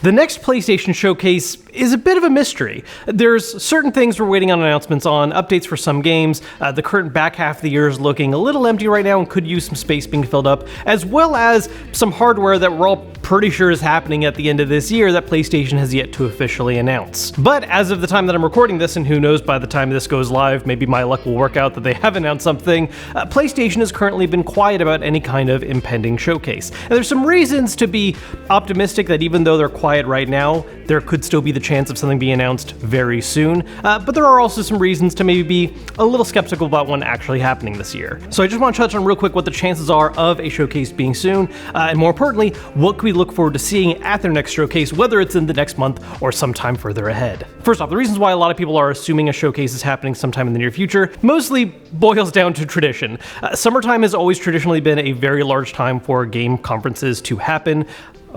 The next PlayStation showcase is a bit of a mystery. There's certain things we're waiting on announcements on, updates for some games. The current back half of the year is looking a little empty right now and could use some space being filled up, as well as some hardware that we're all pretty sure is happening at the end of this year that PlayStation has yet to officially announce. But as of the time that I'm recording this, and who knows, by the time this goes live, maybe my luck will work out that they have announced something, PlayStation has currently been quiet about any kind of impending showcase. And there's some reasons to be optimistic that even though they're quiet right now, there could still be the chance of something being announced very soon. But there are also some reasons to maybe be a little skeptical about one actually happening this year. So I just want to touch on real quick what the chances are of a showcase being soon, and more importantly, what can we look forward to seeing at their next showcase, whether it's in the next month or sometime further ahead. First off, the reasons why a lot of people are assuming a showcase is happening sometime in the near future mostly boils down to tradition. Summertime has always traditionally been a very large time for game conferences to happen.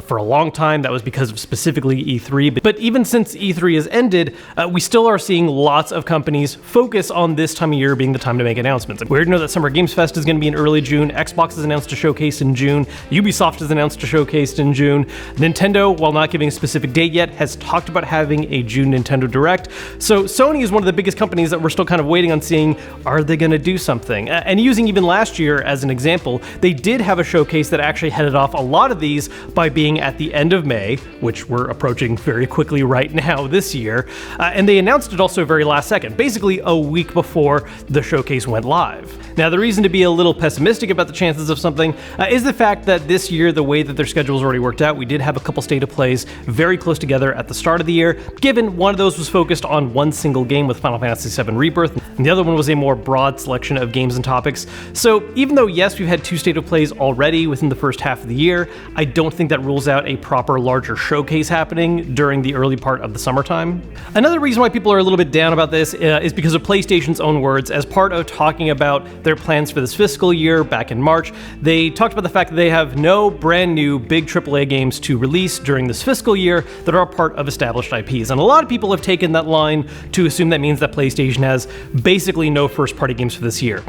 For a long time, that was because of specifically E3, but even since E3 has ended, we still are seeing lots of companies focus on this time of year being the time to make announcements. We already know that Summer Games Fest is going to be in early June, Xbox has announced a showcase in June, Ubisoft has announced a showcase in June, Nintendo, while not giving a specific date yet, has talked about having a June Nintendo Direct. So Sony is one of the biggest companies that we're still kind of waiting on seeing, are they going to do something? And using even last year as an example, they did have a showcase that actually headed off a lot of these by being at the end of May, which we're approaching very quickly right now this year, and they announced it also very last second, basically a week before the showcase went live. Now, the reason to be a little pessimistic about the chances of something is the fact that this year, the way that their schedule's already worked out, we did have a couple state of plays very close together at the start of the year, given one of those was focused on one single game with Final Fantasy VII Rebirth, and the other one was a more broad selection of games and topics. So even though, yes, we've had two state of plays already within the first half of the year, I don't think that rules out a proper larger showcase happening during the early part of the summertime. Another reason why people are a little bit down about this is because of PlayStation's own words. As part of talking about their plans for this fiscal year back in March, they talked about the fact that they have no brand new big AAA games to release during this fiscal year that are part of established IPs. And a lot of people have taken that line to assume that means that PlayStation has basically no first-party games for this year,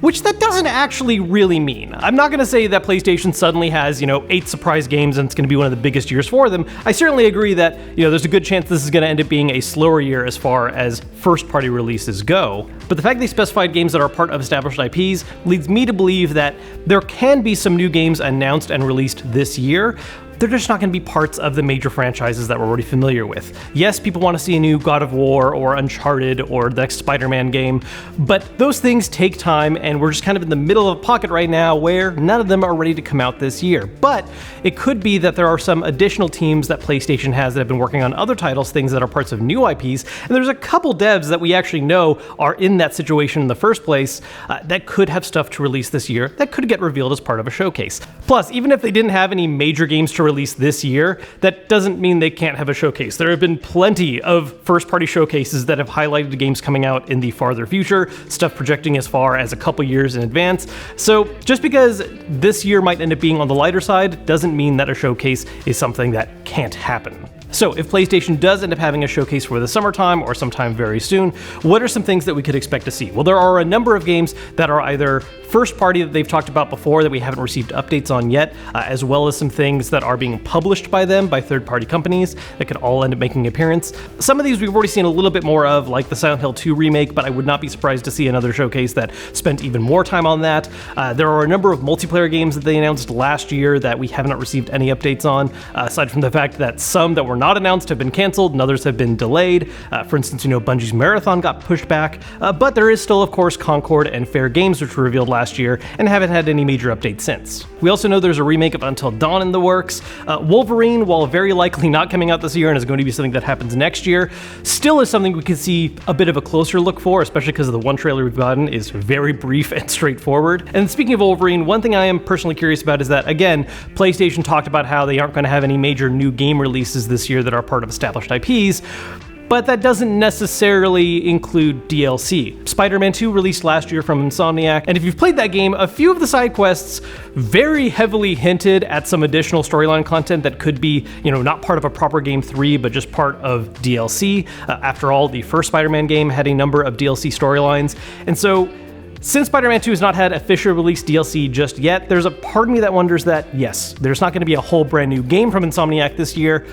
which that doesn't actually really mean. I'm not going to say that PlayStation suddenly has, 8 surprise games and it's going to be one of the biggest years for them. I certainly agree that, there's a good chance this is going to end up being a slower year as far as first-party releases go. But the fact they specified games that are part of established IPs leads me to believe that there can be some new games announced and released this year. They're just not going to be parts of the major franchises that we're already familiar with. Yes, people want to see a new God of War or Uncharted or the next Spider-Man game, but those things take time, and we're just kind of in the middle of a pocket right now where none of them are ready to come out this year. But it could be that there are some additional teams that PlayStation has that have been working on other titles, things that are parts of new IPs, and there's a couple devs that we actually know are in that situation in the first place that could have stuff to release this year that could get revealed as part of a showcase. Plus, even if they didn't have any major games to release this year, that doesn't mean they can't have a showcase. There have been plenty of first-party showcases that have highlighted games coming out in the farther future, stuff projecting as far as a couple years in advance. So just because this year might end up being on the lighter side doesn't mean that a showcase is something that can't happen. So if PlayStation does end up having a showcase for the summertime or sometime very soon, what are some things that we could expect to see? Well, there are a number of games that are either first party that they've talked about before that we haven't received updates on yet, as well as some things that are being published by them, by third-party companies, that could all end up making an appearance. Some of these we've already seen a little bit more of, like the Silent Hill 2 remake, but I would not be surprised to see another showcase that spent even more time on that. There are a number of multiplayer games that they announced last year that we have not received any updates on, aside from the fact that some that were not announced have been canceled and others have been delayed. For instance, Bungie's Marathon got pushed back, but there is still, of course, Concord and Fair Games, which were revealed last year and haven't had any major updates since. We also know there's a remake of Until Dawn in the works. Wolverine, while very likely not coming out this year and is going to be something that happens next year, still is something we could see a bit of a closer look for, especially because the one trailer we've gotten is very brief and straightforward. And speaking of Wolverine, one thing I am personally curious about is that, again, PlayStation talked about how they aren't going to have any major new game releases this year that are part of established IPs, but that doesn't necessarily include DLC. Spider-Man 2 released last year from Insomniac, and if you've played that game, a few of the side quests very heavily hinted at some additional storyline content that could be, not part of a proper Game 3, but just part of DLC. After all, the first Spider-Man game had a number of DLC storylines, and so since Spider-Man 2 has not had official release DLC just yet, there's a part of me that wonders that, yes, there's not going to be a whole brand new game from Insomniac this year,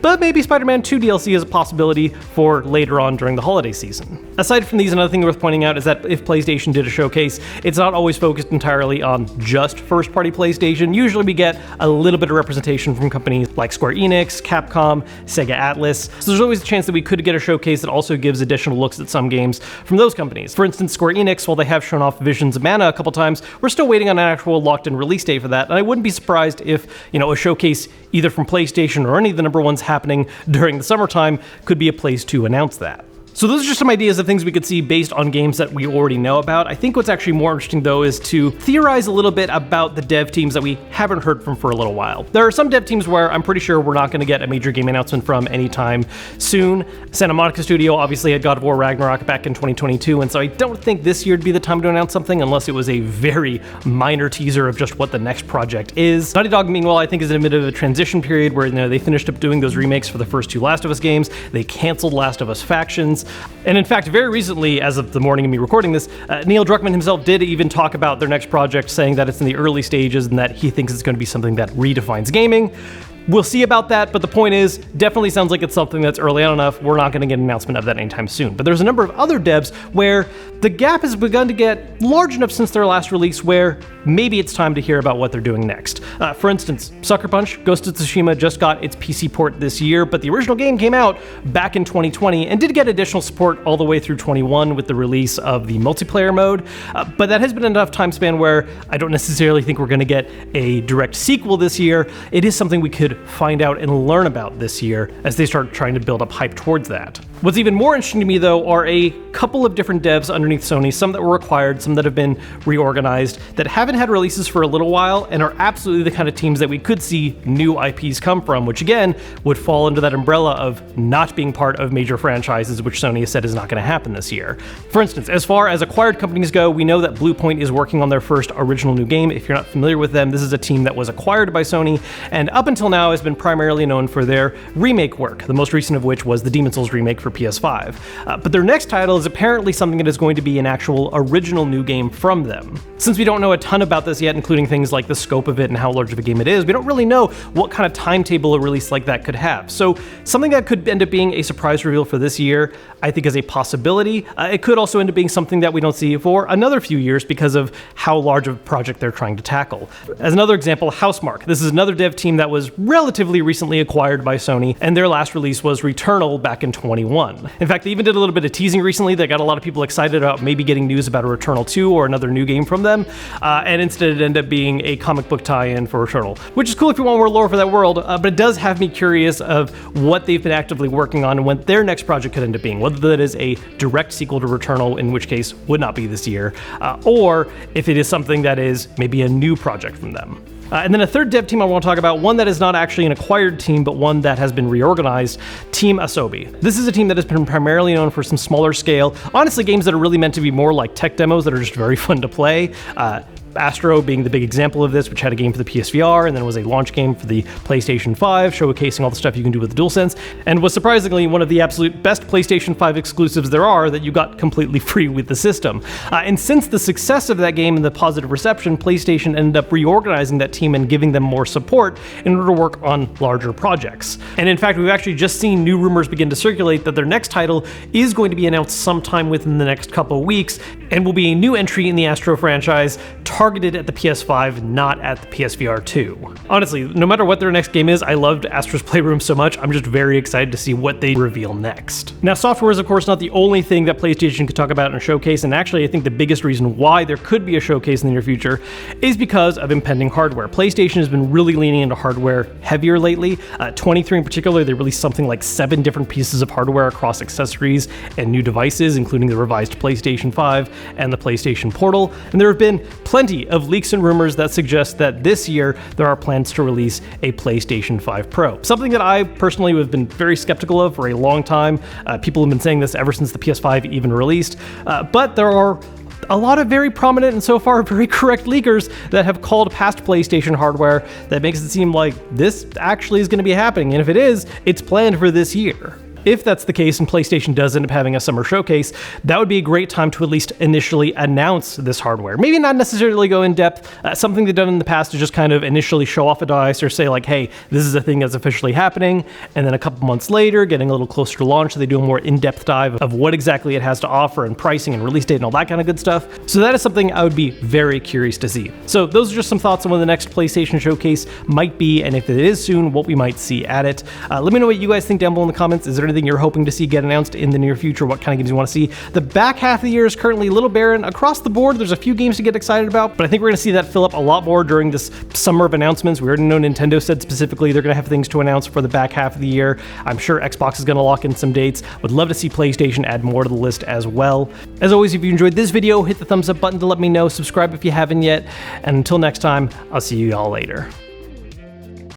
but maybe Spider-Man 2 DLC is a possibility for later on during the holiday season. Aside from these, another thing worth pointing out is that if PlayStation did a showcase, it's not always focused entirely on just first-party PlayStation. Usually we get a little bit of representation from companies like Square Enix, Capcom, Sega Atlas, so there's always a chance that we could get a showcase that also gives additional looks at some games from those companies. For instance, Square Enix, while they have shown off Visions of Mana a couple times, we're still waiting on an actual locked-in release date for that, and I wouldn't be surprised if, a showcase either from PlayStation or any of the number ones happening during the summertime could be a place to announce that. So those are just some ideas of things we could see based on games that we already know about. I think what's actually more interesting though is to theorize a little bit about the dev teams that we haven't heard from for a little while. There are some dev teams where I'm pretty sure we're not going to get a major game announcement from anytime soon. Santa Monica Studio obviously had God of War Ragnarok back in 2022, and so I don't think this year would be the time to announce something unless it was a very minor teaser of just what the next project is. Naughty Dog, meanwhile, I think is in a bit of a transition period where they finished up doing those remakes for the first two Last of Us games. They canceled Last of Us Factions. And in fact, very recently, as of the morning of me recording this, Neil Druckmann himself did even talk about their next project, saying that it's in the early stages and that he thinks it's going to be something that redefines gaming. We'll see about that, but the point is, definitely sounds like it's something that's early on enough. We're not going to get an announcement of that anytime soon. But there's a number of other devs where the gap has begun to get large enough since their last release where maybe it's time to hear about what they're doing next. For instance, Sucker Punch, Ghost of Tsushima just got its PC port this year, but the original game came out back in 2020 and did get additional support all the way through 21 with the release of the multiplayer mode. But that has been enough time span where I don't necessarily think we're going to get a direct sequel this year. It is something we could find out and learn about this year as they start trying to build up hype towards that. What's even more interesting to me, though, are a couple of different devs underneath Sony, some that were acquired, some that have been reorganized, that haven't had releases for a little while and are absolutely the kind of teams that we could see new IPs come from, which again would fall under that umbrella of not being part of major franchises, which Sony has said is not going to happen this year. For instance, as far as acquired companies go, we know that Bluepoint is working on their first original new game. If you're not familiar with them, this is a team that was acquired by Sony and up until now has been primarily known for their remake work, the most recent of which was the Demon's Souls remake for PS5. But their next title is apparently something that is going to be an actual original new game from them. Since we don't know a ton about this yet, including things like the scope of it and how large of a game it is, we don't really know what kind of timetable a release like that could have. So something that could end up being a surprise reveal for this year, I think is a possibility. It could also end up being something that we don't see for another few years because of how large of a project they're trying to tackle. As another example, Housemarque. This is another dev team that was relatively recently acquired by Sony, and their last release was Returnal back in 21. In fact, they even did a little bit of teasing recently that got a lot of people excited about maybe getting news about a Returnal 2 or another new game from them, and instead it ended up being a comic book tie-in for Returnal, which is cool if you want more lore for that world, but it does have me curious of what they've been actively working on and what their next project could end up being, whether that is a direct sequel to Returnal, in which case would not be this year, or if it is something that is maybe a new project from them. And then a third dev team I want to talk about, one that is not actually an acquired team, but one that has been reorganized, Team Asobi. This is a team that has been primarily known for some smaller scale, honestly games that are really meant to be more like tech demos that are just very fun to play. Astro being the big example of this, which had a game for the PSVR and then was a launch game for the PlayStation 5, showcasing all the stuff you can do with the DualSense, and was surprisingly one of the absolute best PlayStation 5 exclusives there are that you got completely free with the system. And since the success of that game and the positive reception, PlayStation ended up reorganizing that team and giving them more support in order to work on larger projects. And in fact, we've actually just seen new rumors begin to circulate that their next title is going to be announced sometime within the next couple of weeks and will be a new entry in the Astro franchise, targeted at the PS5, not at the PSVR 2. Honestly, no matter what their next game is, I loved Astro's Playroom so much, I'm just very excited to see what they reveal next. Now, software is of course not the only thing that PlayStation could talk about in a showcase, and actually I think the biggest reason why there could be a showcase in the near future is because of impending hardware. PlayStation has been really leaning into hardware heavier lately. 23 in particular, they released something like 7 different pieces of hardware across accessories and new devices, including the revised PlayStation 5 and the PlayStation Portal, and there have been plenty of leaks and rumors that suggest that this year there are plans to release a PlayStation 5 Pro. Something that I personally have been very skeptical of for a long time. People have been saying this ever since the PS5 even released, but there are a lot of very prominent and so far very correct leakers that have called past PlayStation hardware that makes it seem like this actually is going to be happening, and if it is, it's planned for this year. if that's the case and PlayStation does end up having a summer showcase, that would be a great time to at least initially announce this hardware. Maybe not necessarily go in depth. Something they've done in the past to just kind of initially show off a device or say like, hey, this is a thing that's officially happening. And then a couple months later, getting a little closer to launch, they do a more in-depth dive of what exactly it has to offer and pricing and release date and all that kind of good stuff. So that is something I would be very curious to see. So those are just some thoughts on when the next PlayStation showcase might be, and if it is soon, what we might see at it. Let me know what you guys think down below in the comments. Is there anything you're hoping to see get announced in the near future? What kind of games you want to see? The back half of the year is currently a little barren across the board. There's a few games to get excited about, but I think we're going to see that fill up a lot more during this summer of announcements. We already know Nintendo said specifically they're going to have things to announce for the back half of the year. I'm sure Xbox is going to lock in some dates. Would love to see PlayStation add more to the list as well. As always, if you enjoyed this video, hit the thumbs up button to let me know. Subscribe if you haven't yet. And until next time, I'll see you all later.